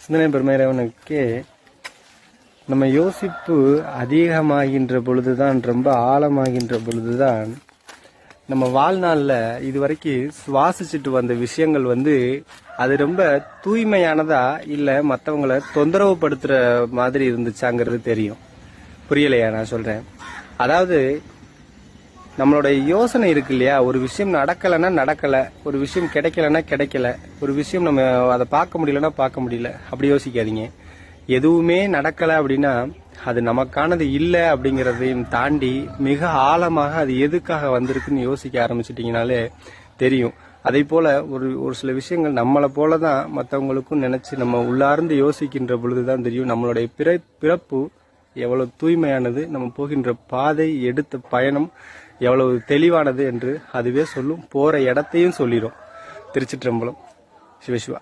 சிந்தனை பெருமையிறவனுக்கு நம்ம யோசிப்பு அதிகமாகின்ற பொழுதுதான், ரொம்ப ஆழமாகின்ற பொழுதுதான் நம்ம வாழ்நாளில் இதுவரைக்கும் சுவாசிச்சுட்டு வந்த விஷயங்கள் அது ரொம்ப தூய்மையானதா இல்லை மற்றவங்களை தொந்தரவு படுத்துற மாதிரி இருந்துச்சாங்கிறது தெரியும். புரியலையா நான் சொல்றேன்? அதாவது நம்மளோட யோசனை இருக்கு இல்லையா, ஒரு விஷயம் நடக்கலைன்னா நடக்கலை, ஒரு விஷயம் கிடைக்கலன்னா கிடைக்கல, ஒரு விஷயம் நம்ம அதை பார்க்க முடியலன்னா பார்க்க முடியல, அப்படி யோசிக்காதீங்க. எதுவுமே நடக்கலை அப்படின்னா அது நமக்கானது இல்லை அப்படிங்கிறதையும் தாண்டி மிக ஆழமாக அது எதுக்காக வந்திருக்குன்னு யோசிக்க ஆரம்பிச்சிட்டிங்கனாலே தெரியும். அதே போல ஒரு சில விஷயங்கள் நம்மளை போல தான் மற்றவங்களுக்கும் நினைச்சு நம்ம உள்ளார்ந்து யோசிக்கின்ற பொழுதுதான் தெரியும் நம்மளுடைய பிறப்பு எவ்வளவு தூய்மையானது, நம்ம போகின்ற பாதை, எடுத்த பயணம் எவ்வளவு தெளிவானது என்று அதுவே சொல்லும். போற இடத்தையும் சொல்லிடும். திருச்சிற்றம்பலம். சிவசிவா.